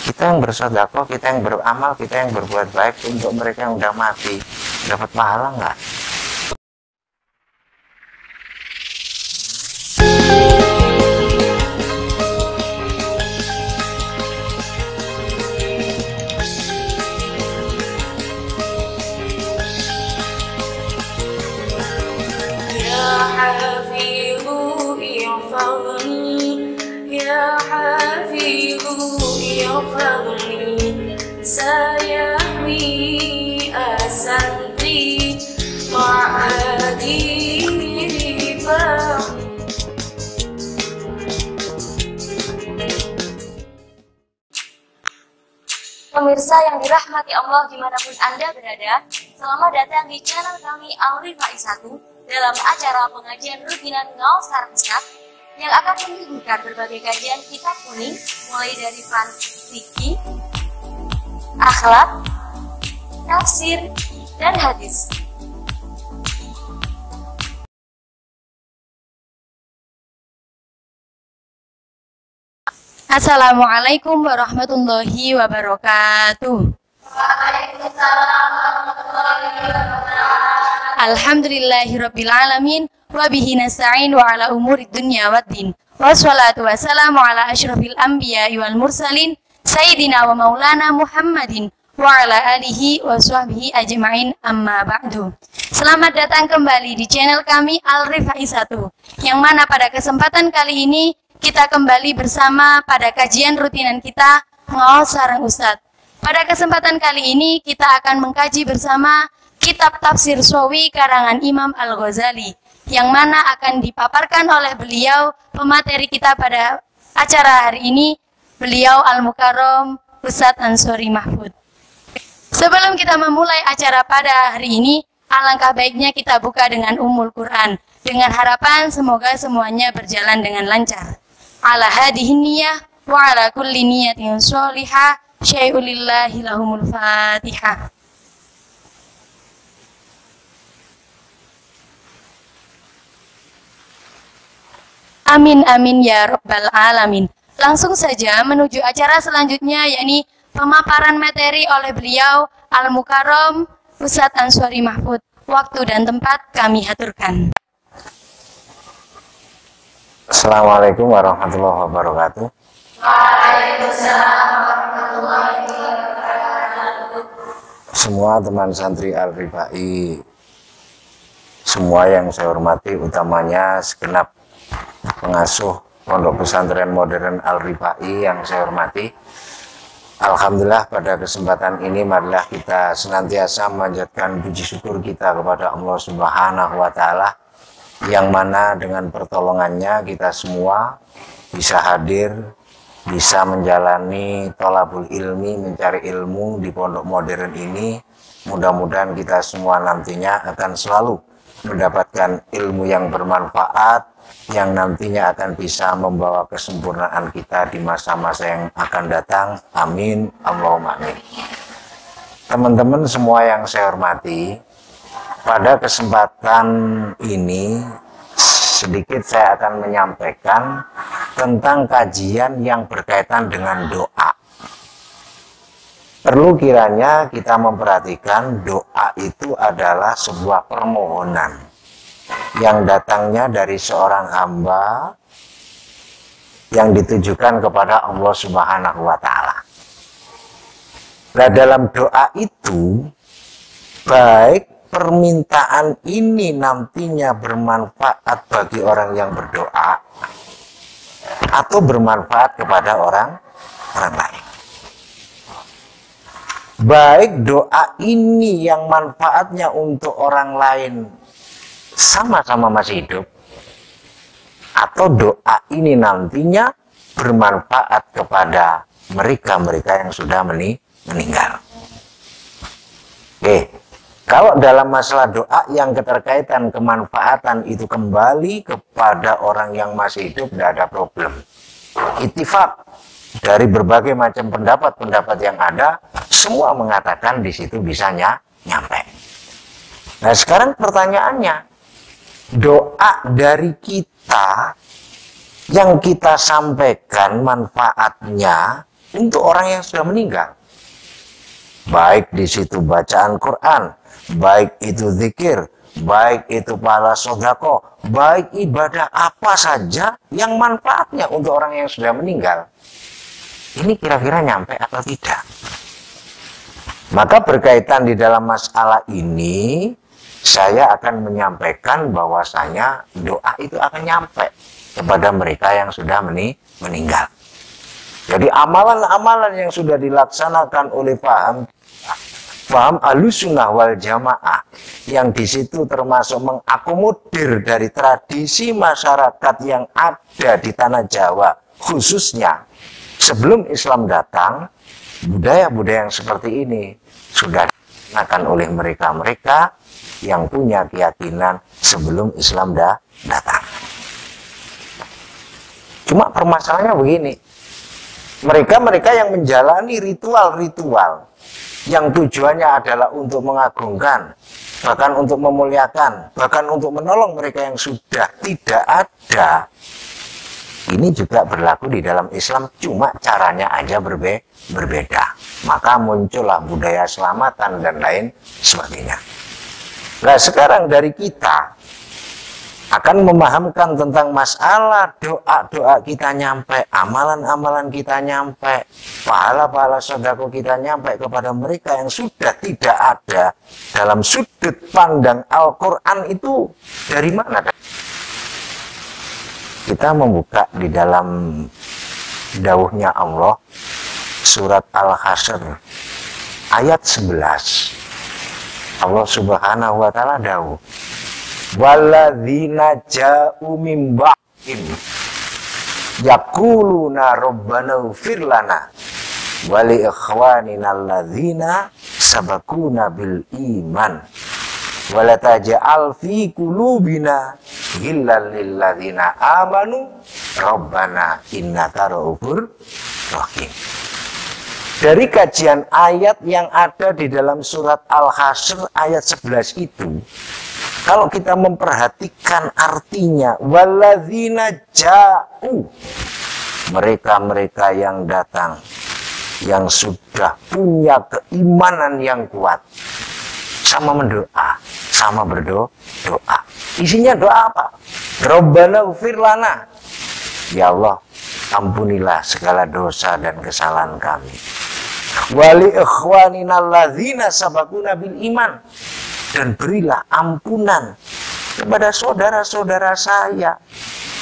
Kita yang bersedekah, kita yang beramal, kita yang berbuat baik untuk mereka yang udah mati, dapat pahala nggak? Ya Hafizu ighfirli sayahwi asantri ma'adiri Pemirsa yang dirahmati Allah dimanapun Anda berada, selamat datang di channel kami Al-Rifai 1 dalam acara pengajian rutinan Ngaos Sarang Ustadz yang akan menyuguhkan berbagai kajian kitab kuning mulai dari fikih, akhlak, tafsir, dan hadis. Assalamualaikum warahmatullahi wabarakatuh. Waalaikumsalam warahmatullahi wabarakatuh. Alhamdulillahirabbil alamin. Wabihi nasta'in wa ala umurid dunya waddin. Wassalatu wassalamu ala asyrafil anbiya'i wal mursalin Sayyidina wa maulana Muhammadin wa ala alihi wa sahbihi ajma'in amma ba'du. Selamat datang kembali di channel kami Al-Rifai 1, yang mana pada kesempatan kali ini kita kembali bersama pada kajian rutinan kita Ngaos Sarang Ustadz. Pada kesempatan kali ini kita akan mengkaji bersama kitab tafsir Shawi karangan Imam Al-Ghazali, yang mana akan dipaparkan oleh beliau pemateri kita pada acara hari ini, beliau Al-Mukarram Ustadz Ansori Mahfud. Sebelum kita memulai acara pada hari ini, alangkah baiknya kita buka dengan Ummul Quran, dengan harapan semoga semuanya berjalan dengan lancar. Ala hadihin niyah wa ala kulli niyatin sholihah syai'ulillahi lahumul fatihah. Amin amin ya rabbal alamin. Langsung saja menuju acara selanjutnya, yakni pemaparan materi oleh beliau Al-Mukarram Ustadz Ansori Mahfud. Waktu dan tempat kami aturkan. Assalamualaikum warahmatullahi wabarakatuh. Waalaikumsalam warahmatullahi wabarakatuh. Semua teman santri Al-Rifai, semua yang saya hormati, utamanya segenap pengasuh Pondok Pesantren Modern Al-Rifai yang saya hormati. Alhamdulillah pada kesempatan ini marilah kita senantiasa memanjatkan puji syukur kita kepada Allah Subhanahu wa Ta'ala, yang mana dengan pertolongannya kita semua bisa hadir, bisa menjalani thalabul ilmi, mencari ilmu di pondok modern ini. Mudah-mudahan kita semua nantinya akan selalu mendapatkan ilmu yang bermanfaat, yang nantinya akan bisa membawa kesempurnaan kita di masa-masa yang akan datang. Amin, Allahumma amin. Teman-teman semua yang saya hormati, pada kesempatan ini sedikit saya akan menyampaikan tentang kajian yang berkaitan dengan doa. Perlu kiranya kita memperhatikan doa itu adalah sebuah permohonan yang datangnya dari seorang hamba yang ditujukan kepada Allah Subhanahu wa Ta'ala. Nah, dalam doa itu, baik permintaan ini nantinya bermanfaat bagi orang yang berdoa atau bermanfaat kepada orang lain. Baik doa ini yang manfaatnya untuk orang lain sama-sama masih hidup, atau doa ini nantinya bermanfaat kepada mereka-mereka yang sudah meninggal. Oke, kalau dalam masalah doa yang keterkaitan kemanfaatan itu kembali kepada orang yang masih hidup, tidak ada problem. Ittifaq dari berbagai macam pendapat-pendapat yang ada, semua mengatakan di situ bisa nyampe. Nah, sekarang pertanyaannya, doa dari kita yang kita sampaikan manfaatnya untuk orang yang sudah meninggal. Baik di situ bacaan Quran, baik itu zikir, baik itu pahala sodako, baik ibadah apa saja yang manfaatnya untuk orang yang sudah meninggal. Ini kira-kira nyampe atau tidak? Maka berkaitan di dalam masalah ini, saya akan menyampaikan bahwasanya doa itu akan nyampe kepada mereka yang sudah meninggal. Jadi amalan-amalan yang sudah dilaksanakan oleh paham Ahlussunnah wal Jamaah, yang di situ termasuk mengakomodir dari tradisi masyarakat yang ada di tanah Jawa, khususnya sebelum Islam datang, budaya-budaya yang seperti ini sudah digunakan oleh mereka-mereka yang punya keyakinan sebelum Islam datang. Cuma permasalahannya begini, mereka-mereka yang menjalani ritual-ritual yang tujuannya adalah untuk mengagungkan, bahkan untuk memuliakan, bahkan untuk menolong mereka yang sudah tidak ada, ini juga berlaku di dalam Islam, cuma caranya aja berbeda. Maka muncullah budaya selamatan dan lain sebagainya. Nah, sekarang dari kita akan memahamkan tentang masalah doa-doa kita nyampe, amalan-amalan kita nyampe, pahala-pahala sedekah kita nyampe kepada mereka yang sudah tidak ada dalam sudut pandang Al-Quran itu dari mana? Kita membuka di dalam dawuhnya Allah, surat Al-Hasyr ayat 11. Allah Subhanahu wa Ta'ala dawuh, walladzina ja'u min ba'dihim yaquluna rabbana ighfir lana wa li ikhwanina alladzina sabaquna bil iman wa la taj'al fi qulubina ghillan lil ladzina amanu rabbana innaka ra'ufur rahim. Dari kajian ayat yang ada di dalam surat Al-Hasyr ayat 11 itu, kalau kita memperhatikan artinya, walladzina ja'u, mereka-mereka yang datang, yang sudah punya keimanan yang kuat, sama mendoa, sama berdoa. Isinya doa apa? Rabbana ighfir lana, ya Allah, ampunilah segala dosa dan kesalahan kami. Wali ikhwanina alladzina sabaquna bil iman, dan berilah ampunan kepada saudara-saudara saya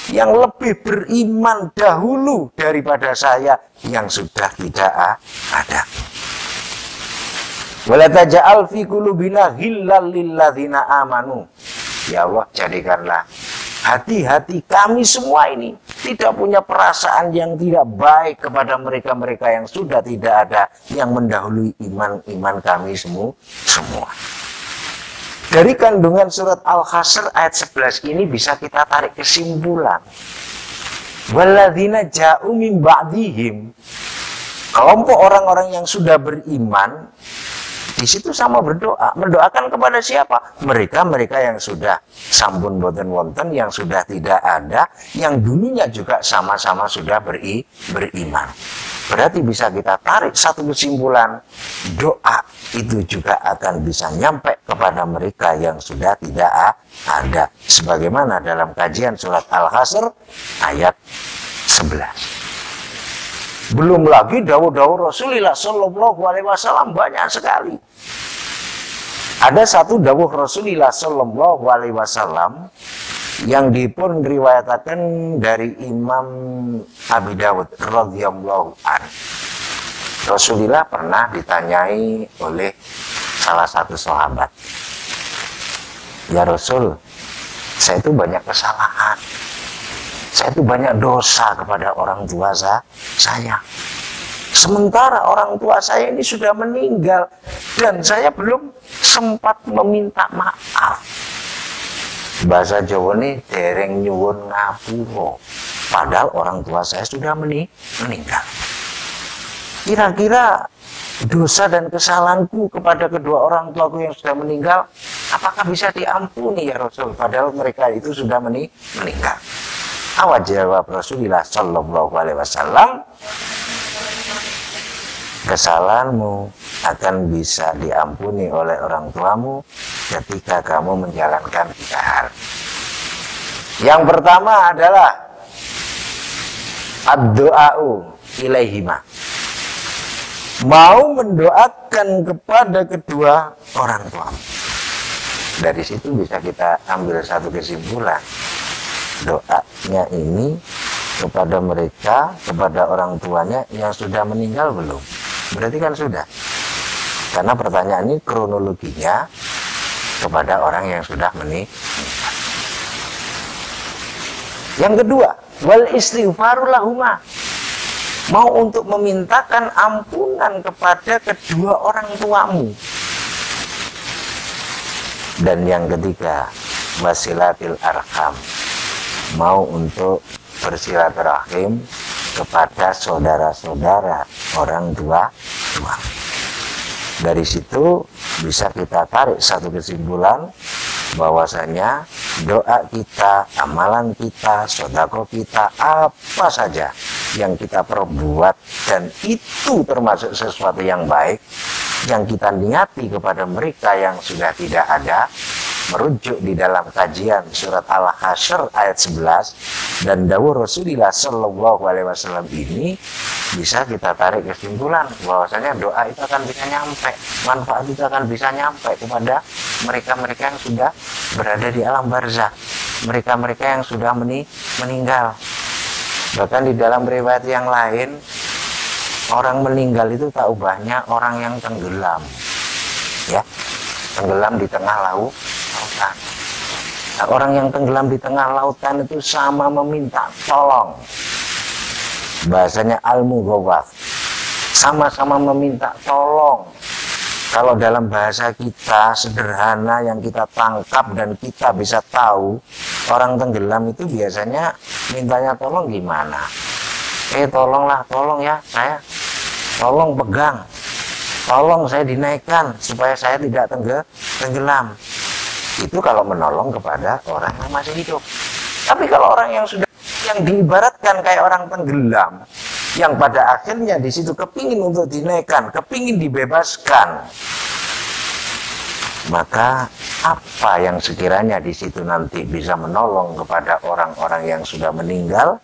yang lebih beriman dahulu daripada saya yang sudah tidak ada. Wala taj'al fi qulubina ghillal lil ladzina amanu. Ya Allah, jadikanlah hati-hati kami semua ini tidak punya perasaan yang tidak baik kepada mereka-mereka yang sudah tidak ada, yang mendahului iman kami semua. Dari kandungan surat Al-Hasyr ayat 11 ini bisa kita tarik kesimpulan. Walladzina ja'u min ba'dihim, kelompok orang-orang yang sudah beriman di situ sama berdoa. Mendoakan kepada siapa? Mereka-mereka yang sudah sampun boten wonten, yang sudah tidak ada, yang dulunya juga sama-sama sudah beriman. Berarti bisa kita tarik satu kesimpulan, doa itu juga akan bisa nyampe kepada mereka yang sudah tidak ada. Sebagaimana dalam kajian surat Al-Hasyr ayat 11. Belum lagi dawuh-dawuh Rasulullah Sallallahu Alaihi Wasallam banyak sekali. Ada satu dawuh Rasulullah Sallallahu Alaihi Wasallam yang dipun riwayatakan dari Imam Abi Dawud radhiyallahu anhu. Rasulullah pernah ditanyai oleh salah satu sahabat, ya Rasul, saya itu banyak kesalahan, saya itu banyak dosa kepada orang tua saya. Sementara orang tua saya ini sudah meninggal dan saya belum sempat meminta maaf. Bahasa Jawa ini dereng nyuwun ngapura. Padahal orang tua saya sudah meninggal. Kira-kira dosa dan kesalahanku kepada kedua orang tuaku yang sudah meninggal, apakah bisa diampuni ya Rasul? Padahal mereka itu sudah meninggal. Apa jawab Rasulullah Sallallahu Alaihi Wasallam? kesalahanmu akan bisa diampuni oleh orang tuamu ketika kamu menjalankan 3 hal. Yang pertama adalah ad-du'a'u ilaihima, mau mendoakan kepada kedua orang tuamu. Dari situ bisa kita ambil satu kesimpulan, doanya ini kepada mereka, kepada orang tuanya yang sudah meninggal belum? Berarti kan sudah, karena pertanyaan ini kronologinya kepada orang yang sudah meninggal. Yang kedua, wal istighfaru lahuma, mau untuk memintakan ampunan kepada kedua orang tuamu. Dan yang ketiga, wasilatil arham, mau untuk bersilaturahim kepada saudara-saudara orang tua. Dari situ bisa kita tarik satu kesimpulan, bahwasanya doa kita, amalan kita, sedekah kita, apa saja yang kita perbuat, dan itu termasuk sesuatu yang baik yang kita niati kepada mereka yang sudah tidak ada, merujuk di dalam kajian surat Al-Hasyr ayat 11 dan dawuh Rasulullah Shallallahu Alaihi Wasallam ini, bisa kita tarik kesimpulan bahwasanya doa itu akan bisa nyampe, manfaat itu akan bisa nyampe kepada mereka-mereka yang sudah berada di alam barzah, mereka-mereka yang sudah meninggal. Bahkan di dalam riwayat yang lain, orang meninggal itu tak ubahnya orang yang tenggelam, ya, tenggelam di tengah lautan. Nah, orang yang tenggelam di tengah lautan itu sama meminta tolong. Bahasanya al-mughawwath, sama-sama meminta tolong. Kalau dalam bahasa kita sederhana yang kita tangkap dan kita bisa tahu, orang tenggelam itu biasanya mintanya tolong gimana? Tolonglah, tolong ya saya, tolong pegang, tolong saya dinaikkan supaya saya tidak tenggelam. Itu kalau menolong kepada orang yang masih hidup. Tapi kalau orang yang sudah, yang diibaratkan kayak orang tenggelam, yang pada akhirnya di situ kepingin untuk dinaikkan, kepingin dibebaskan, maka apa yang sekiranya di situ nanti bisa menolong kepada orang-orang yang sudah meninggal,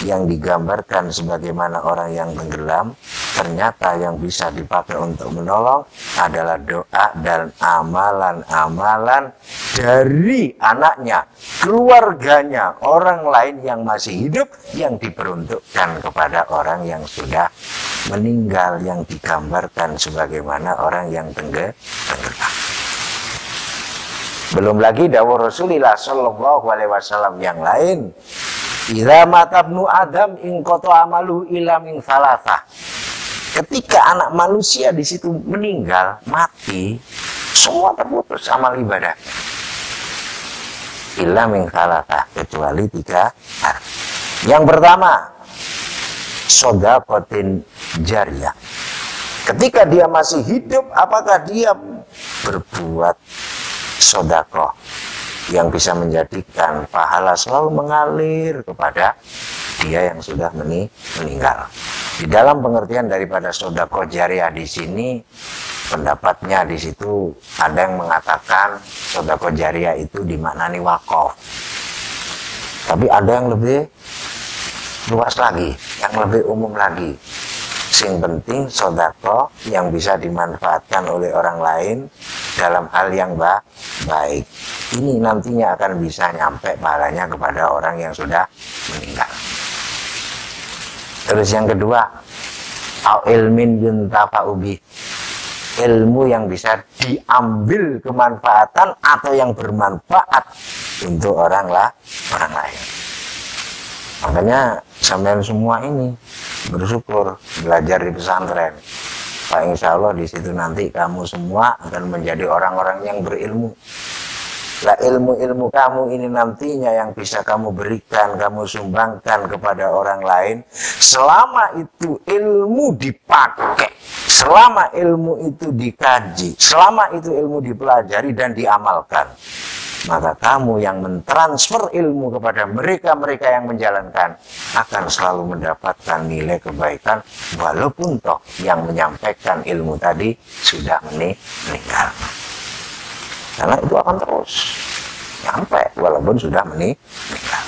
yang digambarkan sebagaimana orang yang tenggelam, ternyata yang bisa dipakai untuk menolong adalah doa dan amalan-amalan dari anaknya, keluarganya, orang lain yang masih hidup, yang diperuntukkan kepada orang yang sudah meninggal, yang digambarkan sebagaimana orang yang tenggelam. Belum lagi dawuh Rasulullah Shallallahu Alaihi Wasallam yang lain, idza mata ibnu Adam in qata amalu illa min thalathah. Ketika anak manusia di situ meninggal, mati, semua terputus amal ibadah. Illa min thalathah, kecuali 3 hal. Yang pertama, shadaqatin jariyah. Ketika dia masih hidup, apakah dia berbuat sedekah yang bisa menjadikan pahala selalu mengalir kepada dia yang sudah meninggal. Di dalam pengertian daripada sedekah jariyah di sini, pendapatnya di situ ada yang mengatakan sedekah jariyah itu dimaknani wakaf. Tapi ada yang lebih luas lagi, yang lebih umum lagi. Sing penting sedekah yang bisa dimanfaatkan oleh orang lain dalam hal yang baik. Ini nantinya akan bisa nyampe pahalanya kepada orang yang sudah meninggal. Terus yang kedua, au ilmin yuntafa'u bih, ilmu yang bisa diambil kemanfaatan atau yang bermanfaat untuk orang lain. Makanya sampean semua ini bersyukur belajar di pesantren. Pak, insya Allah di situ nanti kamu semua akan menjadi orang-orang yang berilmu. Lah, ilmu-ilmu kamu ini nantinya yang bisa kamu berikan, kamu sumbangkan kepada orang lain. Selama itu ilmu dipakai, selama ilmu itu dikaji, selama itu ilmu dipelajari dan diamalkan, maka kamu yang mentransfer ilmu kepada mereka-mereka yang menjalankan akan selalu mendapatkan nilai kebaikan, walaupun toh yang menyampaikan ilmu tadi sudah meninggal. Karena itu akan terus nyampe walaupun sudah meninggal.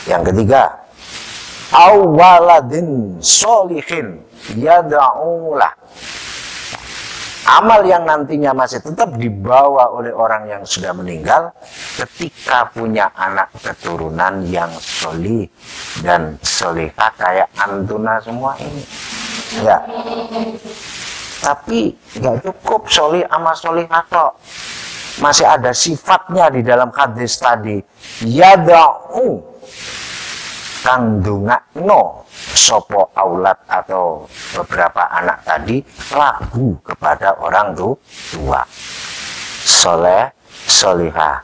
Yang ketiga, awaladin solihin yada'ulah. Amal yang nantinya masih tetap dibawa oleh orang yang sudah meninggal ketika punya anak keturunan yang solih dan solihah kayak antuna semua ini. Ya. Tapi nggak cukup solih sama solihah kok. Masih ada sifatnya di dalam hadis tadi. Yada'u kang dungakno sopo aulad atau beberapa anak tadi lagu kepada orang tua. Soleh, solihah.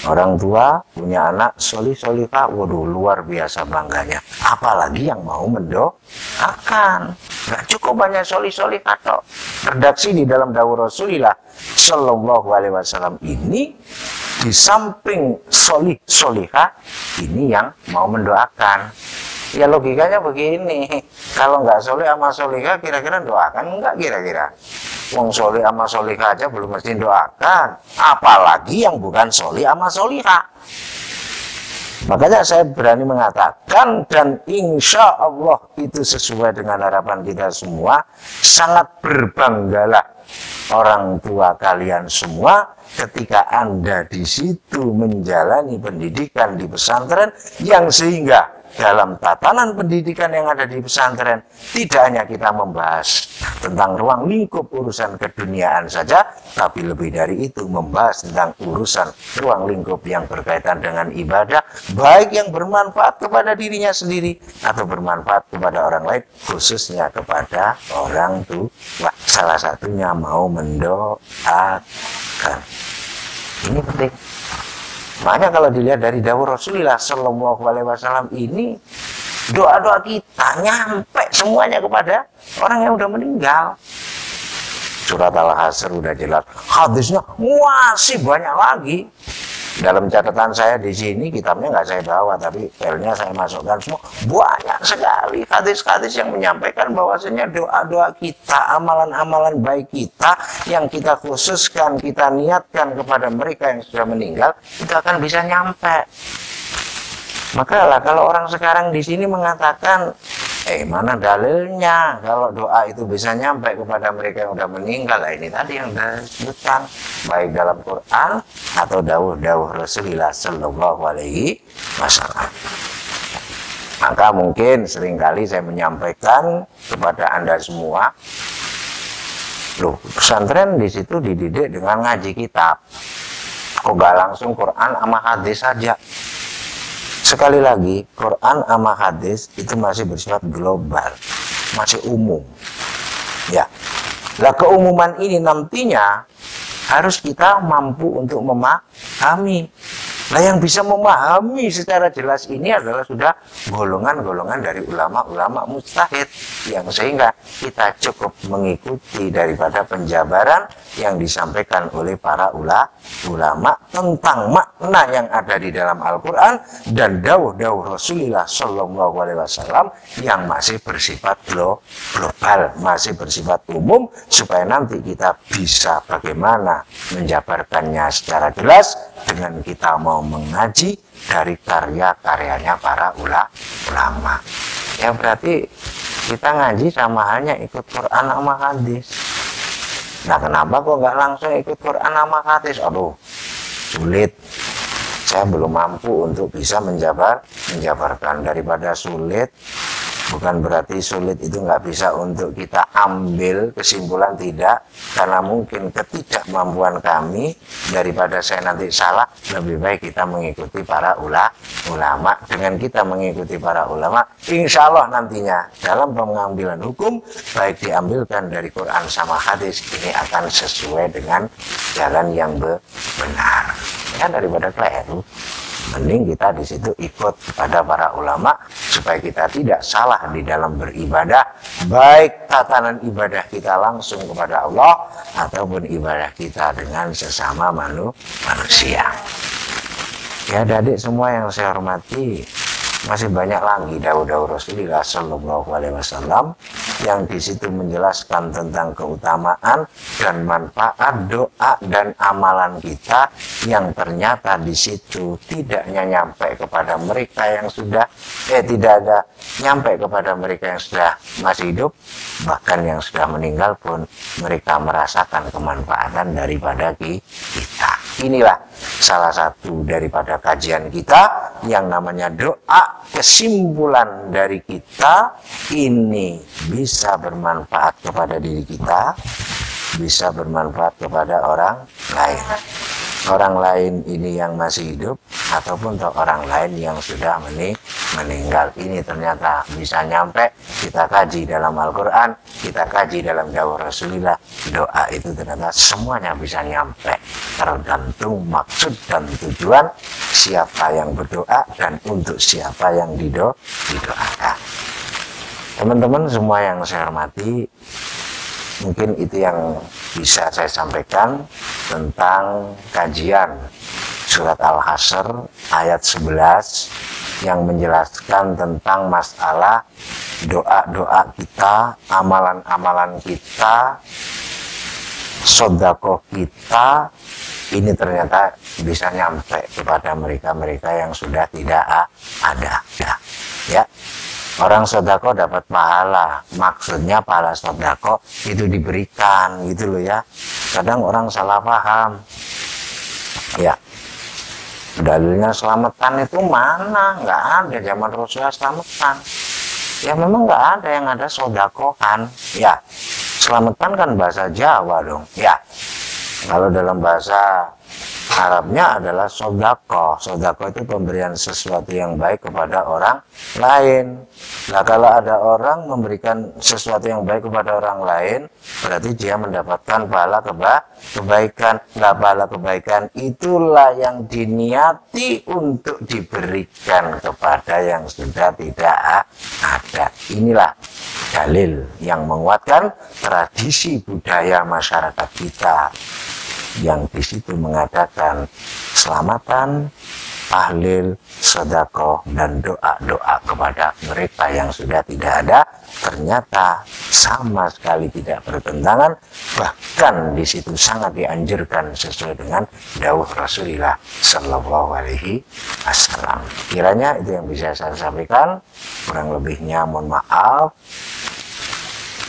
Orang tua punya anak solih, solihah. Waduh, luar biasa bangganya. Apalagi yang mau mendoakan. Gak cukup hanya solih, solihah toh. Redaksi di dalam dawuh Rasulillah Shallallahu Alaihi Wasallam ini, di samping solih, solihah, ini yang mau mendoakan. Ya logikanya begini, kalau nggak solih sama solihah kira-kira doakan enggak kira-kira? Wong solih sama solihah aja belum mesti doakan, apalagi yang bukan solih sama solihah. Makanya saya berani mengatakan, dan insya Allah itu sesuai dengan harapan kita semua, sangat berbanggalah orang tua kalian semua ketika Anda di situ menjalani pendidikan di pesantren, yang sehingga dalam tatanan pendidikan yang ada di pesantren tidak hanya kita membahas tentang ruang lingkup urusan keduniaan saja, tapi lebih dari itu membahas tentang urusan ruang lingkup yang berkaitan dengan ibadah, baik yang bermanfaat kepada dirinya sendiri atau bermanfaat kepada orang lain, khususnya kepada orang tua. Salah satunya mau mendoakan. Ini penting. Makanya kalau dilihat dari dawuh Rasulullah Shallallahu Alaihi Wasallam ini, doa-doa kita nyampe semuanya kepada orang yang udah meninggal. Surat Al-Hasr udah jelas, hadisnya masih banyak lagi. Dalam catatan saya di sini, kitabnya nggak saya bawa, tapi filenya saya masukkan semua. Banyak sekali hadis-hadis yang menyampaikan bahwasanya doa-doa kita, amalan-amalan baik kita yang kita khususkan, kita niatkan kepada mereka yang sudah meninggal, itu akan bisa nyampe. Maka lah kalau orang sekarang di sini mengatakan, mana dalilnya kalau doa itu bisa nyampe kepada mereka yang sudah meninggal? Nah, ini tadi yang sudah disebutkan, baik dalam Quran atau dawuh-dawuh Rasulullah Shallallahu Alaihi Wasallam. Maka mungkin seringkali saya menyampaikan kepada Anda semua, loh, pesantren di situ dididik dengan ngaji kitab, kok gak langsung Quran sama hadis saja? Sekali lagi, Quran sama hadis itu masih bersifat global, masih umum. Ya, lah keumuman ini nantinya harus kita mampu untuk memahami. Nah, yang bisa memahami secara jelas ini adalah sudah golongan-golongan dari ulama-ulama mujtahid, yang sehingga kita cukup mengikuti daripada penjabaran yang disampaikan oleh para ulama tentang makna yang ada di dalam Al-Quran dan dawuh-dawuh Rasulullah Shallallahu Alaihi Wasallam yang masih bersifat global, masih bersifat umum, supaya nanti kita bisa bagaimana menjabarkannya secara jelas dengan kita mau mengaji dari karya-karyanya para ulama. Ya berarti kita ngaji sama halnya ikut Quran sama hadis. Nah, kenapa kok nggak langsung ikut Quran sama hadis? Aduh, sulit. Saya belum mampu untuk bisa menjabarkan. Daripada sulit, bukan berarti sulit itu nggak bisa untuk kita ambil kesimpulan, tidak. Karena mungkin ketidakmampuan kami, daripada saya nanti salah, lebih baik kita mengikuti para ulama. Dengan kita mengikuti para ulama, insya Allah nantinya dalam pengambilan hukum, baik diambilkan dari Quran sama hadis, ini akan sesuai dengan jalan yang benar. Ya, daripada keliru. mending kita di situ ikut kepada para ulama supaya kita tidak salah di dalam beribadah, baik tatanan ibadah kita langsung kepada Allah ataupun ibadah kita dengan sesama manusia. Ya adik semua yang saya hormati, masih banyak lagi dawuh-dawuh Rasulullah Shallallahu Alaihi Wasallam yang di situ menjelaskan tentang keutamaan dan manfaat doa dan amalan kita yang ternyata di situ tidaknya nyampe kepada mereka yang sudah tidak ada nyampe kepada mereka yang sudah masih hidup, bahkan yang sudah meninggal pun mereka merasakan kemanfaatan daripada kita. Inilah salah satu daripada kajian kita yang namanya doa. Kesimpulan dari kita ini bisa bermanfaat kepada diri kita, bisa bermanfaat kepada orang lain. Orang lain ini yang masih hidup ataupun orang lain yang sudah meninggal. Ini ternyata bisa nyampe, kita kaji dalam Al-Quran, kita kaji dalam dawuh Rasulullah. Doa itu ternyata semuanya bisa nyampe, tergantung maksud dan tujuan siapa yang berdoa dan untuk siapa yang didoakan. Teman-teman semua yang saya hormati, mungkin itu yang bisa saya sampaikan tentang kajian surat Al-Hasyr ayat 11 yang menjelaskan tentang masalah doa-doa kita, amalan-amalan kita, sedekah kita, ini ternyata bisa nyampe kepada mereka-mereka yang sudah tidak ada. Ya. Orang sedekah dapat pahala, maksudnya pahala sedekah itu diberikan gitu loh ya. Kadang orang salah paham. Ya, dalilnya selamatan itu mana? Nggak ada zaman Rasulullah selamatan. Ya memang nggak ada yang ada sedekah. Ya, selamatan kan bahasa Jawa dong. Ya, kalau dalam bahasa Arabnya adalah sedekah. Sedekah itu pemberian sesuatu yang baik kepada orang lain. Nah, kalau ada orang memberikan sesuatu yang baik kepada orang lain, berarti dia mendapatkan pahala kebaikan. Nah, pahala kebaikan itulah yang diniati untuk diberikan kepada yang sudah tidak ada. Inilah dalil yang menguatkan tradisi budaya masyarakat kita, yang di situ mengadakan selamatan, tahlil, sedekah, dan doa-doa kepada mereka yang sudah tidak ada, ternyata sama sekali tidak bertentangan, bahkan di situ sangat dianjurkan sesuai dengan dawuh Rasulullah Shallallahu Alaihi Wasallam. Kiranya itu yang bisa saya sampaikan, kurang lebihnya mohon maaf.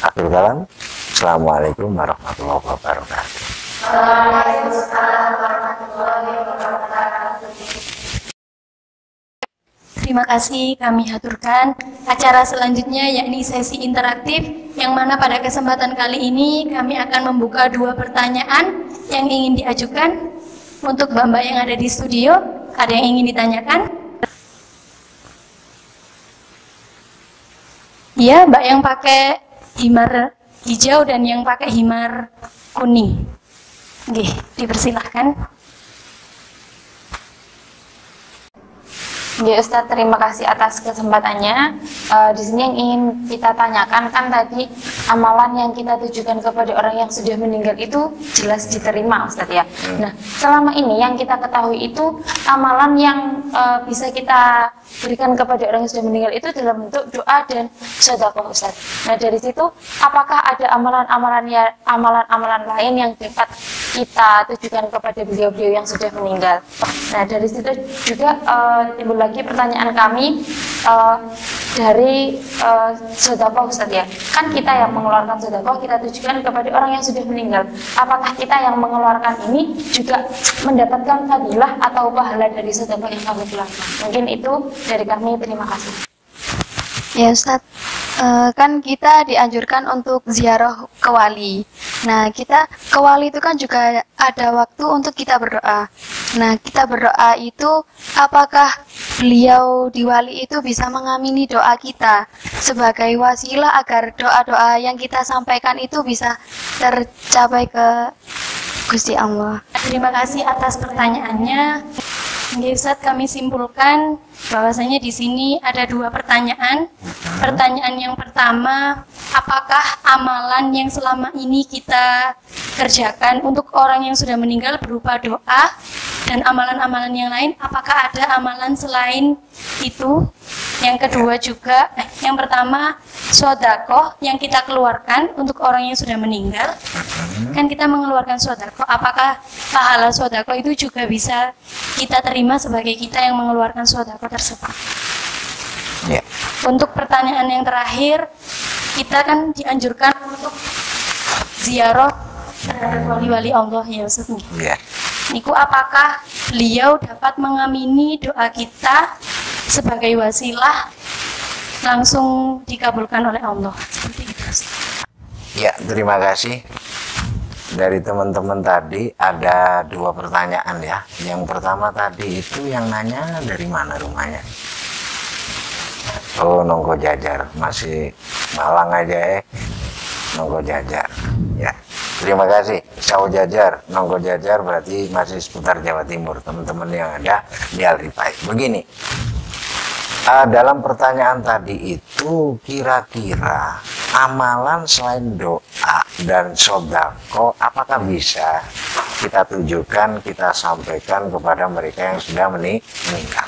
Akhir kalam, Assalamualaikum warahmatullahi wabarakatuh. Terima kasih kami haturkan. Acara selanjutnya yakni sesi interaktif, yang mana pada kesempatan kali ini kami akan membuka 2 pertanyaan yang ingin diajukan untuk Mbak-mbak yang ada di studio. Ada yang ingin ditanyakan? Iya, Mbak yang pakai himar hijau dan yang pakai himar kuning. Oke, dipersilahkan. Ya Ustadz, terima kasih atas kesempatannya. Di sini yang ingin kita tanyakan kan tadi amalan yang kita tujukan kepada orang yang sudah meninggal itu jelas diterima Ustadz ya. Nah, selama ini yang kita ketahui itu amalan yang bisa kita berikan kepada orang yang sudah meninggal itu dalam bentuk doa dan sedekah Ustadz. Nah, dari situ apakah ada amalan-amalan lain yang dapat kita tujukan kepada beliau-beliau yang sudah meninggal? Nah, dari situ juga timbul lagi pertanyaan kami dari sedekah Ustaz ya. Kan kita yang mengeluarkan sedekah kita tujukan kepada orang yang sudah meninggal. Apakah kita yang mengeluarkan ini juga mendapatkan fadilah atau pahala dari sedekah yang kami keluarkan? Mungkin itu dari kami, terima kasih. Ya Ustadz, kan kita dianjurkan untuk ziarah ke wali. Nah, kita ke wali itu kan juga ada waktu untuk kita berdoa. Nah, kita berdoa itu apakah beliau di wali itu bisa mengamini doa kita sebagai wasilah agar doa-doa yang kita sampaikan itu bisa tercapai ke Gusti Allah. Terima kasih atas pertanyaannya. Nggih, Ustaz, kami simpulkan bahwasanya di sini ada dua pertanyaan. Pertanyaan yang pertama, apakah amalan yang selama ini kita kerjakan untuk orang yang sudah meninggal berupa doa dan amalan-amalan yang lain, apakah ada amalan selain itu? Yang kedua juga, yang pertama, sodakoh yang kita keluarkan untuk orang yang sudah meninggal. Kan kita mengeluarkan sodakoh, apakah pahala sodakoh itu juga bisa kita terima sebagai kita yang mengeluarkan sodakoh tersebut? Ya. Untuk pertanyaan yang terakhir, kita kan dianjurkan untuk ziarah terhadap wali-wali Allah, ya Ustaz. Ya. Niku, apakah beliau dapat mengamini doa kita sebagai wasilah langsung dikabulkan oleh Allah? Seperti itu, Ustaz. Ya, terima kasih. Dari teman-teman tadi ada dua pertanyaan ya. Yang pertama tadi itu yang nanya dari mana rumahnya? Oh, Nongko Jajar, masih Malang aja Nongko Jajar. Ya, terima kasih. Sawo Jajar, Nongko Jajar berarti masih seputar Jawa Timur, teman-teman yang ada di Al-Rifai. Begini, dalam pertanyaan tadi itu kira-kira amalan selain doa dan sodako apakah bisa kita tujukan, kita sampaikan kepada mereka yang sudah meninggal?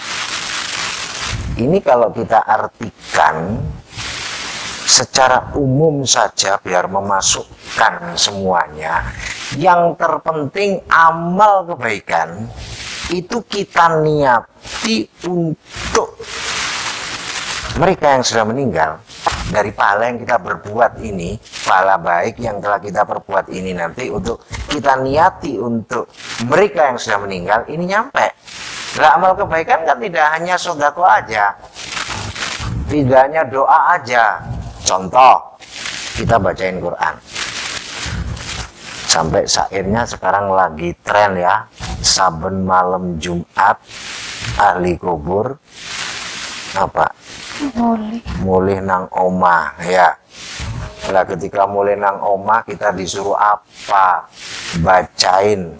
Ini kalau kita artikan secara umum saja biar memasukkan semuanya, yang terpenting amal kebaikan itu kita niati untuk mereka yang sudah meninggal. Dari pahala yang kita berbuat ini, pahala baik yang telah kita perbuat ini nanti untuk kita niati untuk mereka yang sudah meninggal, ini nyampe. Nah, amal kebaikan kan tidak hanya sodako aja, tidak hanya doa aja. Contoh, kita bacain Quran. Sampai syairnya sekarang lagi tren ya, saben malam Jumat ahli kubur apa? Mulih nang omah ya. Nah, ketika mulih nang omah kita disuruh apa? Bacain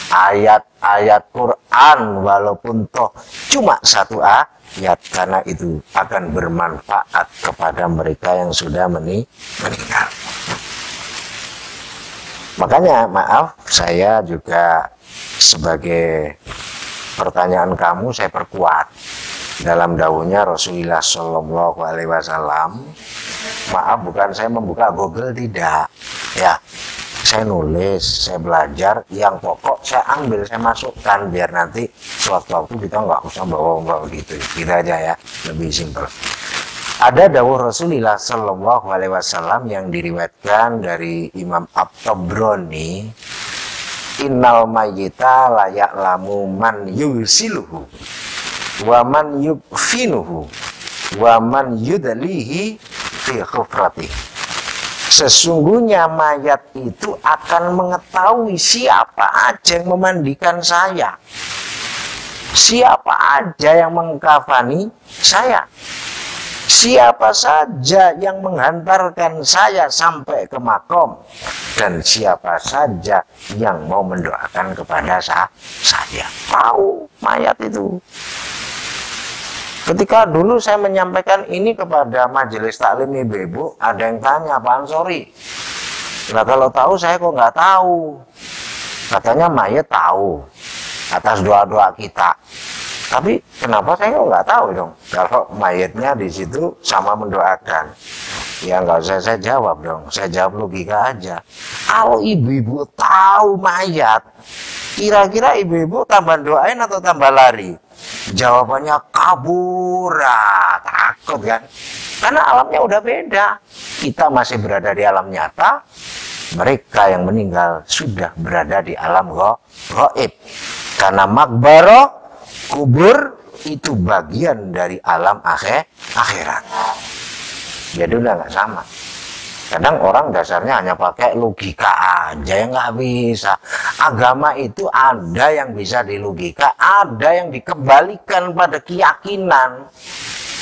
ayat-ayat Quran walaupun toh cuma satu ayat, karena itu akan bermanfaat kepada mereka yang sudah meninggal. Makanya maaf, saya juga sebagai pertanyaan kamu saya perkuat dalam dawuhnya Rasulullah Shallallahu Alaihi Wasallam. Maaf, bukan saya membuka Google, tidak ya. Saya nulis, saya belajar, yang pokok saya ambil, saya masukkan biar nanti suatu waktu kita nggak usah bawa-bawa gitu, kita aja ya, lebih simpel. Ada dawuh Rasulullah Shallallahu Alaihi Wasallam yang diriwayatkan dari Imam At-Tabrani, innal mayyita la ya'lamu man yusiluhu wa man yubfinuhu wa man yudalihi fi khufratih. Sesungguhnya mayat itu akan mengetahui siapa aja yang memandikan saya, siapa aja yang mengkafani saya, siapa saja yang menghantarkan saya sampai ke makom, dan siapa saja yang mau mendoakan kepada saya. Tahu mayat itu. Ketika dulu saya menyampaikan ini kepada majelis taklim ibu-ibu, ada yang tanya, Pak Ansori, nah kalau tahu saya kok nggak tahu? Katanya mayat tahu atas doa-doa kita. Tapi kenapa saya kok nggak tahu dong? Kalau mayatnya di situ sama mendoakan. Ya nggak usah saya jawab dong, saya jawab logika aja. Kalau ibu-ibu tahu mayat, kira-kira ibu-ibu tambah doain atau tambah lari? Jawabannya kabur, takut kan? Karena alamnya udah beda. Kita masih berada di alam nyata, mereka yang meninggal sudah berada di alam gaib. Karena makbaro, kubur itu bagian dari alam akhirat. Jadi udah nggak sama. Kadang orang dasarnya hanya pakai logika aja, yang nggak bisa. Agama itu ada yang bisa dilogika, ada yang dikembalikan pada keyakinan.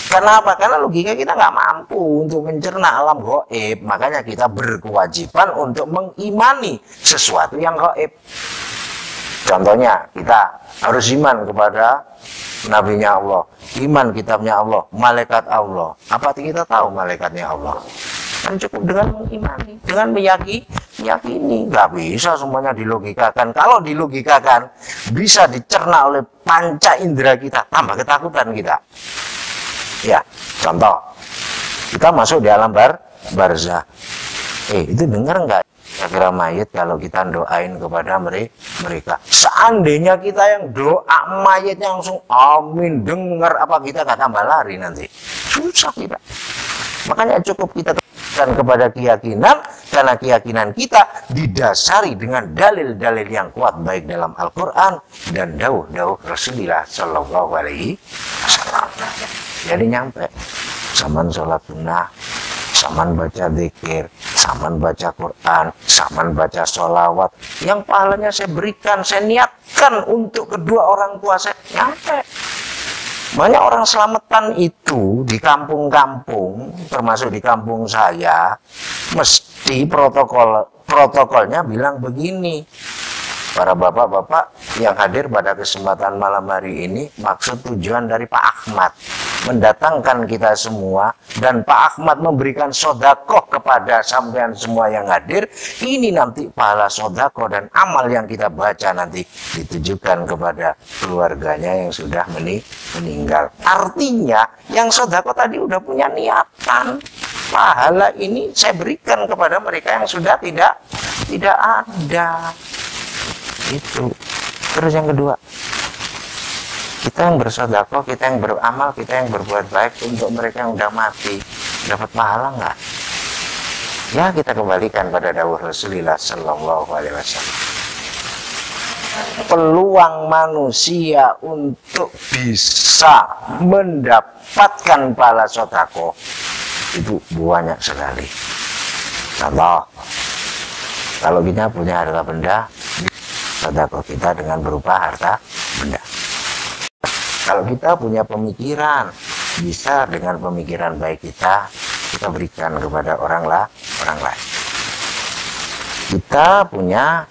Kenapa? Karena logika kita nggak mampu untuk mencerna alam gaib. Makanya kita berkewajiban untuk mengimani sesuatu yang gaib. Contohnya, kita harus iman kepada nabinya Allah, iman kitabnya Allah, malaikat Allah. Apa kita tahu malaikatnya Allah? Kan cukup dengan mengimani, dengan meyakini. Nggak bisa semuanya dilogikakan. Kalau dilogikakan, bisa dicerna oleh panca indera kita, tambah ketakutan kita. Ya, contoh, kita masuk di alam barzah. Itu dengar nggak kira-kira mayit kalau kita doain kepada mereka? Seandainya kita yang doa mayitnya langsung amin, dengar apa, kita nggak tambah lari nanti? Susah kita. Makanya cukup kita dan kepada keyakinan, karena keyakinan kita didasari dengan dalil-dalil yang kuat baik dalam Al-Quran dan dawuh-dawuh Rasulullah Shallallahu Alaihi Wasallam. Jadi nyampe zaman sholat sunnah, zaman baca zikir, zaman baca Quran, zaman baca sholawat, yang pahalanya saya berikan, saya niatkan untuk kedua orang tua saya, nyampe. Banyak orang selamatan itu di kampung-kampung, termasuk di kampung saya, mesti protokolnya bilang begini. Para bapak-bapak yang hadir pada kesempatan malam hari ini, maksud tujuan dari Pak Ahmad mendatangkan kita semua, dan Pak Ahmad memberikan sodakoh kepada sampean semua yang hadir. Ini nanti pahala sodakoh dan amal yang kita baca nanti ditujukan kepada keluarganya yang sudah meninggal. Artinya yang sodakoh tadi udah punya niatan, pahala ini saya berikan kepada mereka yang sudah tidak ada. Itu. Terus yang kedua, kita yang bersedekah, kita yang beramal, kita yang berbuat baik untuk mereka yang udah mati, dapat pahala nggak? Ya, kita kembalikan pada dawuh Rasulullah Sallallahu Alaihi Wasallam. Peluang manusia untuk bisa mendapatkan pahala sedekah itu banyak sekali. Contoh, kalau kita punya harta benda, sedekah kita dengan berupa harta benda. Kalau kita punya pemikiran, bisa dengan pemikiran baik kita berikan kepada orang lain. Kita punya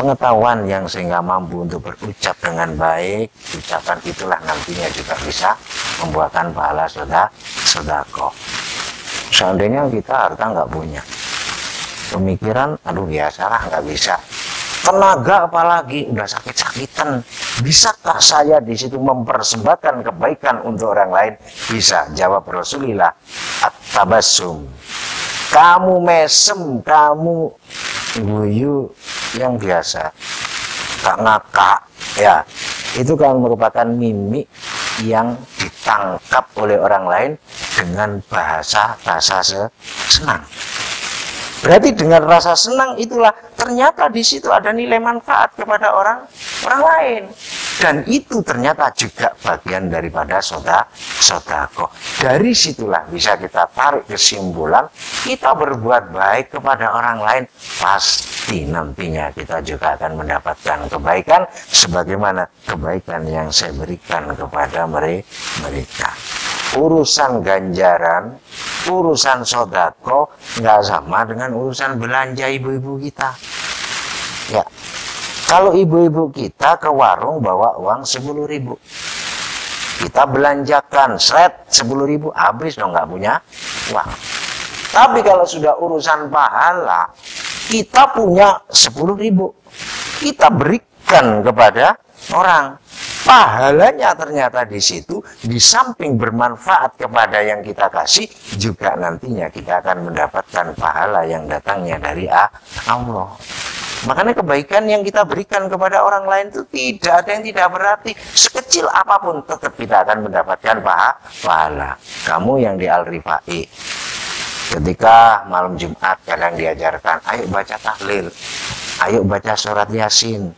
pengetahuan yang sehingga mampu untuk berucap dengan baik, ucapan itulah nantinya juga bisa membuahkan pahala sedekah. Seandainya kita harta nggak punya, pemikiran, aduh biasalah nggak bisa. Tenaga apalagi udah sakit-sakitan, bisakah saya di situ mempersembahkan kebaikan untuk orang lain? Bisa. Jawab Rasulullah, at-tabassum. Kamu mesem, kamu guyu yang biasa, gak ngakak, ya itu kan merupakan mimik yang ditangkap oleh orang lain dengan bahasa senang. Berarti dengan rasa senang itulah ternyata di situ ada nilai manfaat kepada orang lain, dan itu ternyata juga bagian daripada sedekah. Dari situlah bisa kita tarik kesimpulan, kita berbuat baik kepada orang lain, pasti nantinya kita juga akan mendapatkan kebaikan sebagaimana kebaikan yang saya berikan kepada mereka. Urusan ganjaran, urusan sedekah nggak sama dengan urusan belanja ibu-ibu kita. Ya, kalau ibu-ibu kita ke warung bawa uang 10.000, kita belanjakan seret 10.000, habis dong, nggak punya uang. Tapi kalau sudah urusan pahala, kita punya 10.000, kita berikan kepada orang. Pahalanya ternyata di situ, di samping bermanfaat kepada yang kita kasih, juga nantinya kita akan mendapatkan pahala yang datangnya dari Allah. Makanya kebaikan yang kita berikan kepada orang lain itu tidak ada yang tidak berarti. Sekecil apapun tetap kita akan mendapatkan pahala. Kamu yang di Al-Rifai, ketika malam Jumat kadang diajarkan, ayo baca tahlil, ayo baca surat Yasin.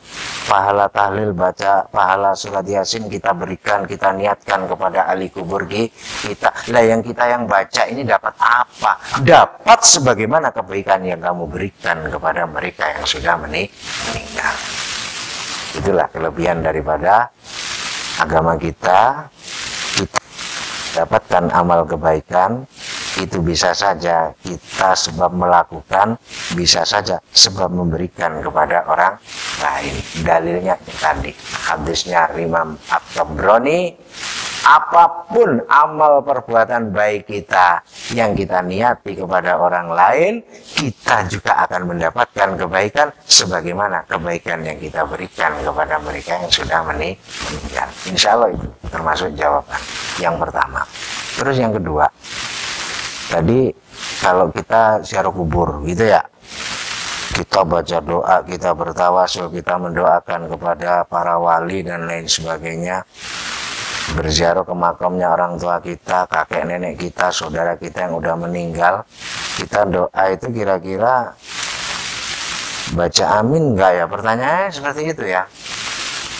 Pahala tahlil, baca pahala surat Yasin kita berikan, kita niatkan kepada ahli kubur kita. Lah yang kita yang baca ini dapat apa? Dapat sebagaimana kebaikan yang kamu berikan kepada mereka yang sudah meninggal. Itulah kelebihan daripada agama kita. Kita dapatkan amal kebaikan itu bisa saja kita sebab melakukan, bisa saja sebab memberikan kepada orang lain. Dalilnya tadi hadisnya Imam At-Tabrani, apapun amal perbuatan baik kita yang kita niati kepada orang lain, kita juga akan mendapatkan kebaikan sebagaimana kebaikan yang kita berikan kepada mereka yang sudah meninggal. Insya Allah itu termasuk jawaban yang pertama. Terus yang kedua, tadi kalau kita ziarah kubur gitu ya, kita baca doa, kita bertawasul, kita mendoakan kepada para wali dan lain sebagainya, berziarah ke makamnya orang tua kita, kakek nenek kita, saudara kita yang udah meninggal, kita doa itu kira-kira baca amin enggak ya? Pertanyaannya seperti itu ya.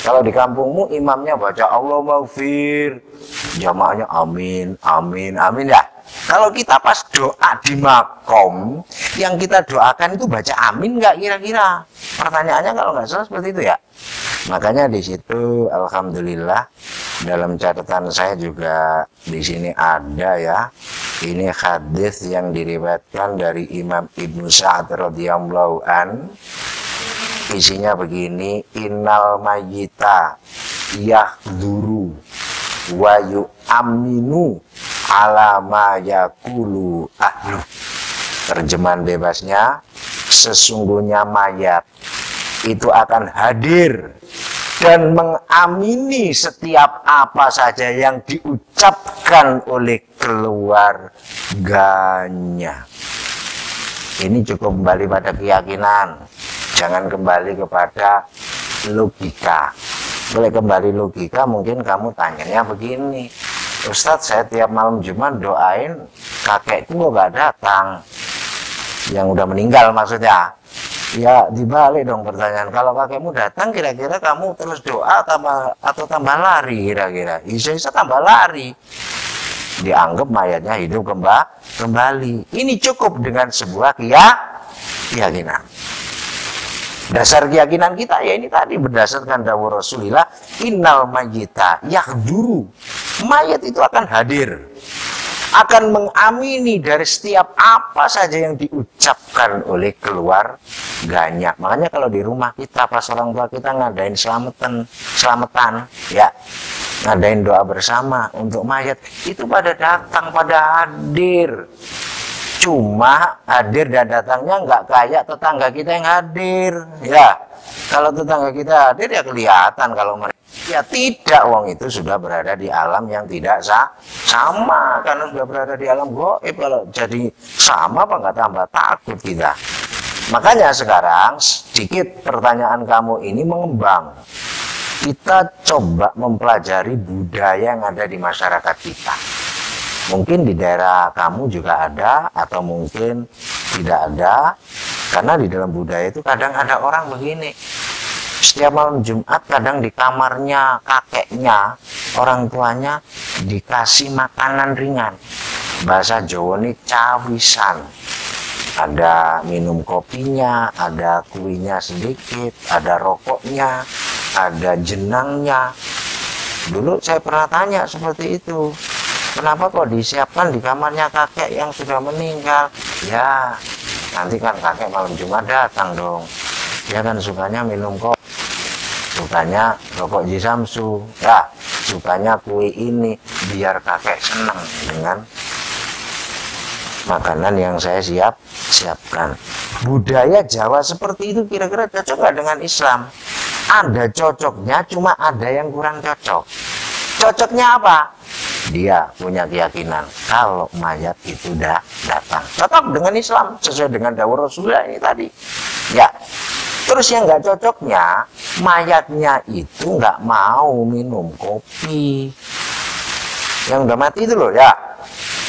Kalau di kampungmu imamnya baca Allah maghfir, jamaahnya amin, amin, amin ya. Kalau kita pas doa di makom, yang kita doakan itu baca amin nggak kira-kira? Pertanyaannya kalau nggak salah seperti itu ya. Makanya di situ alhamdulillah dalam catatan saya juga di sini ada ya. Ini hadis yang diriwayatkan dari Imam Ibnu Sa'ad radhiyallahu an. Isinya begini, innal mayyita yahduru wa yu'aminu ala ma yakulu ahlu. Terjemahan bebasnya, sesungguhnya mayat itu akan hadir dan mengamini setiap apa saja yang diucapkan oleh keluarganya. Ini cukup kembali pada keyakinan, jangan kembali kepada logika. Boleh kembali logika, mungkin kamu tanyanya begini, Ustadz, saya tiap malam Jumat doain kakekku kok gak datang, yang udah meninggal maksudnya. Ya dibalik dong pertanyaan, kalau kakekmu datang kira-kira kamu terus doa atau tambah lari kira-kira? Bisa tambah lari, dianggap mayatnya hidup kembali. Ini cukup dengan sebuah keyakinan. Dasar keyakinan kita ya ini tadi berdasarkan dawuh Rasulillah, innal mayyita yahduru, mayat itu akan hadir, akan mengamini dari setiap apa saja yang diucapkan oleh keluarganya. Makanya kalau di rumah kita pas orang tua kita ngadain selamatan ya, ngadain doa bersama untuk mayat, itu pada datang, pada hadir. Cuma hadir dan datangnya nggak kayak tetangga kita yang hadir ya. Kalau tetangga kita hadir ya kelihatan, kalau mereka ya tidak, wong itu sudah berada di alam yang tidak sama, karena sudah berada di alam gaib. Kalau jadi sama apa nggak tambah takut kita. Makanya sekarang sedikit pertanyaan kamu ini mengembang. Kita coba mempelajari budaya yang ada di masyarakat kita. Mungkin di daerah kamu juga ada, atau mungkin tidak ada. Karena di dalam budaya itu kadang ada orang begini, setiap malam Jumat kadang di kamarnya kakeknya, orang tuanya dikasih makanan ringan. Bahasa Jawa ini cawisan. Ada minum kopinya, ada kuenya sedikit, ada rokoknya, ada jenangnya. Dulu saya pernah tanya seperti itu. Kenapa kok disiapkan di kamarnya kakek yang sudah meninggal? Ya, nanti kan kakek malam Jumat datang dong. Dia kan sukanya minum kopi, sukanya rokok jisamsu, ya, sukanya kue ini, biar kakek senang dengan makanan yang saya siapkan. Budaya Jawa seperti itu kira-kira cocok nggak dengan Islam? Ada cocoknya, cuma ada yang kurang cocok. Cocoknya apa? Dia punya keyakinan kalau mayat itu udah datang, cocok dengan Islam sesuai dengan dawuh Rasulullah ini tadi ya. Terus yang nggak cocoknya, mayatnya itu nggak mau minum kopi, yang udah mati itu loh ya,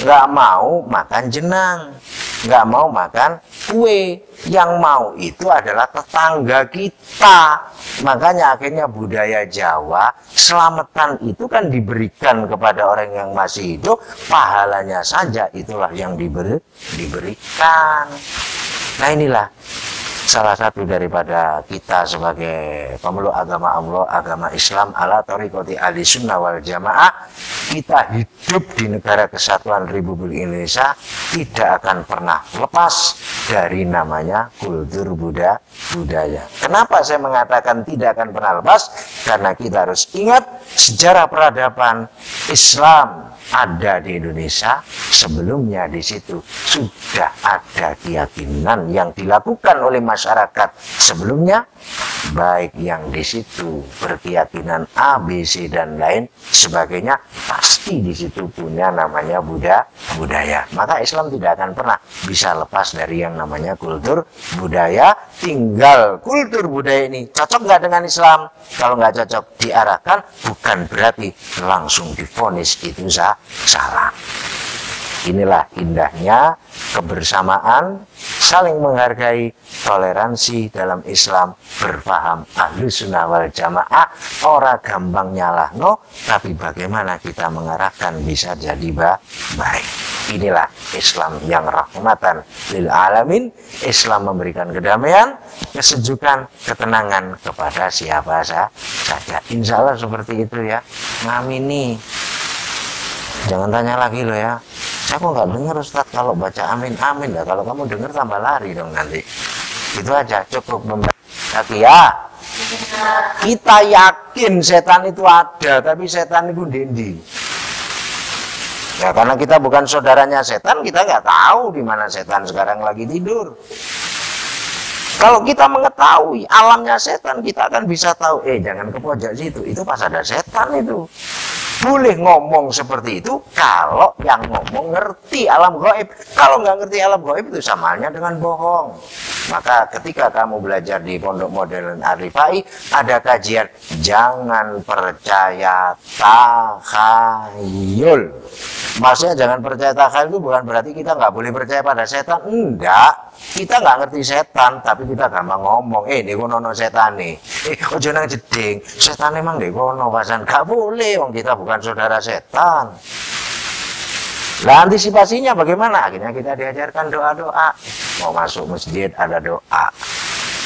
nggak mau makan jenang, nggak mau makan kue. Yang mau itu adalah tetangga kita. Makanya akhirnya budaya Jawa, selamatan itu kan diberikan kepada orang yang masih hidup, pahalanya saja itulah yang diberikan. Nah inilah salah satu daripada kita sebagai pemeluk agama Allah, agama Islam ala thariqati ahli sunnah wal jamaah, kita hidup di negara kesatuan Republik Indonesia tidak akan pernah lepas dari namanya kultur budaya. Kenapa saya mengatakan tidak akan pernah lepas? Karena kita harus ingat sejarah peradaban Islam ada di Indonesia. Sebelumnya di situ sudah ada keyakinan yang dilakukan oleh masyarakat sebelumnya, baik yang di situ berkeyakinan A, B, C dan lain sebagainya, pasti di situ punya namanya budaya. Maka Islam tidak akan pernah bisa lepas dari yang namanya kultur budaya. Tinggal kultur budaya ini cocok nggak dengan Islam? Kalau nggak cocok, diarahkan, bukan berarti langsung divonis itu salah. Inilah indahnya kebersamaan, saling menghargai, toleransi dalam Islam, berpaham Ahlus Sunnah wal Jamaah, ora gampang nyalahno, tapi bagaimana kita mengarahkan bisa jadi baik. Inilah Islam yang rahmatan lil alamin. Islam memberikan kedamaian, kesejukan, ketenangan kepada siapa saja. Insya Allah seperti itu ya. Ngamini. Jangan tanya lagi loh ya. Saya kok nggak dengar Ustadz kalau baca amin lah. Kalau kamu dengar tambah lari dong nanti. Itu aja, cukup membaca ya. Kita yakin setan itu ada, tapi setan itu dendi. Ya karena kita bukan saudaranya setan, kita nggak tahu di mana setan sekarang lagi tidur. Kalau kita mengetahui alamnya setan, kita akan bisa tahu, jangan ke pojok situ, itu pas ada setan itu. Boleh ngomong seperti itu kalau yang ngomong ngerti alam gaib. Kalau nggak ngerti alam gaib itu sama halnya dengan bohong. Maka ketika kamu belajar di Pondok Modern Al-Rifai, ada kajian jangan percaya takhayul. Maksudnya jangan percaya takhayul itu bukan berarti kita nggak boleh percaya pada setan. Enggak. Kita nggak ngerti setan, tapi kita gampang ngomong, di kono setan nih. Ojo nang jeding, setan emang di kono pasan. Gak boleh, wong kita bukan saudara setan. Lah antisipasinya bagaimana? Akhirnya kita diajarkan doa-doa. Mau masuk masjid ada doa.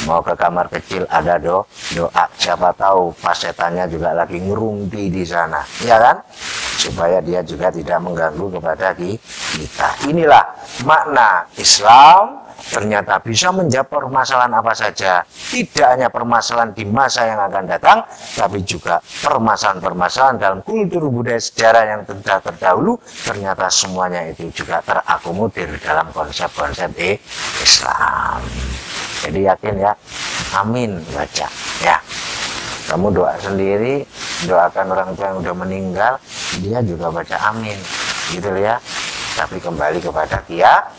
Mau ke kamar kecil ada doa. Siapa tahu pas setannya juga lagi ngerumpi di sana, ya kan? Supaya dia juga tidak mengganggu kepada kita. Inilah makna Islam. Ternyata bisa menjawab permasalahan apa saja. Tidak hanya permasalahan di masa yang akan datang, tapi juga permasalahan-permasalahan dalam kultur budaya sejarah yang terdahulu. Ternyata semuanya itu juga terakomodir dalam konsep-konsep Islam. Jadi yakin ya, amin baca ya. Kamu doa sendiri, doakan orang tua yang udah meninggal, dia juga baca amin, gitu ya. Tapi kembali kepada keyakinan.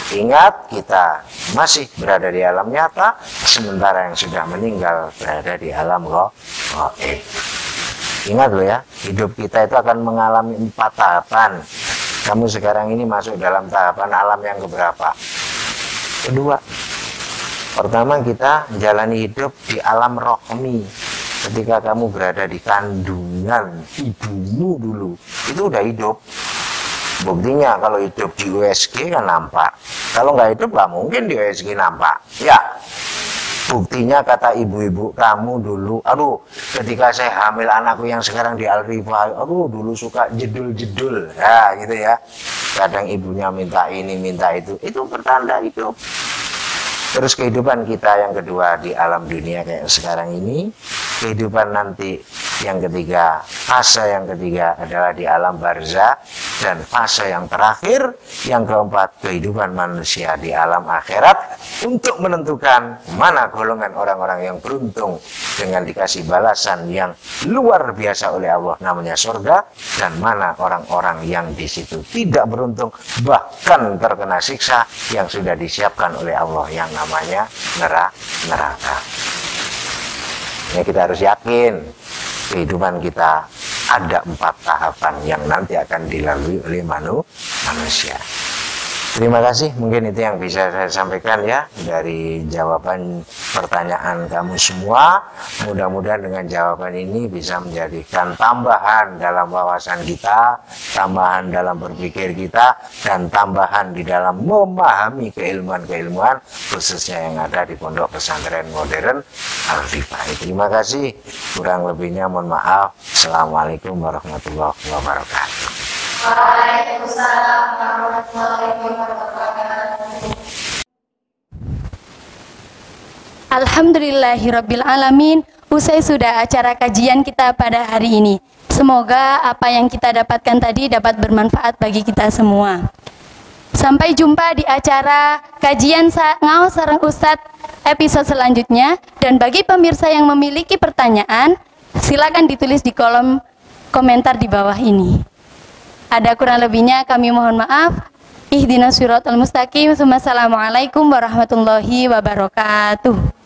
Ingat, kita masih berada di alam nyata, sementara yang sudah meninggal berada di alam gaib. Ingat loh ya, hidup kita itu akan mengalami 4 tahapan. Kamu sekarang ini masuk dalam tahapan alam yang keberapa? Kedua. Pertama, kita menjalani hidup di alam rohmi. Ketika kamu berada di kandungan ibumu dulu, itu udah hidup. Buktinya kalau hidup di USG kan nampak. Kalau nggak hidup nggak mungkin di USG nampak. Ya, buktinya kata ibu-ibu kamu dulu, aduh ketika saya hamil anakku yang sekarang di Al-Rifai, aduh dulu suka jedul-jedul. Ya gitu ya. Kadang ibunya minta ini, minta itu pertanda hidup. Terus kehidupan kita yang kedua di alam dunia kayak sekarang ini. Kehidupan nanti yang ketiga, fase yang ketiga adalah di alam barzah. Dan fase yang terakhir, yang keempat, kehidupan manusia di alam akhirat. Untuk menentukan mana golongan orang-orang yang beruntung dengan dikasih balasan yang luar biasa oleh Allah, namanya surga. Dan mana orang-orang yang di situ tidak beruntung, bahkan terkena siksa yang sudah disiapkan oleh Allah yang namanya neraka. Ya, kita harus yakin kehidupan kita ada 4 tahapan yang nanti akan dilalui oleh manusia. Terima kasih, mungkin itu yang bisa saya sampaikan ya dari jawaban pertanyaan kamu semua. Mudah-mudahan dengan jawaban ini bisa menjadikan tambahan dalam wawasan kita, tambahan dalam berpikir kita, dan tambahan di dalam memahami keilmuan-keilmuan khususnya yang ada di Pondok Pesantren Modern Al-Rifai. Terima kasih, kurang lebihnya mohon maaf. Assalamualaikum warahmatullahi wabarakatuh. Waalaikumsalam warahmatullahi wabarakatuh. Alhamdulillahirrabbilalamin. Usai sudah acara kajian kita pada hari ini. Semoga apa yang kita dapatkan tadi dapat bermanfaat bagi kita semua. Sampai jumpa di acara kajian Ngau Sareng Ustadz episode selanjutnya. Dan bagi pemirsa yang memiliki pertanyaan, silakan ditulis di kolom komentar di bawah ini. Ada kurang lebihnya kami mohon maaf. Ihdinas siratal mustaqim. Wassalamualaikum warahmatullahi wabarakatuh.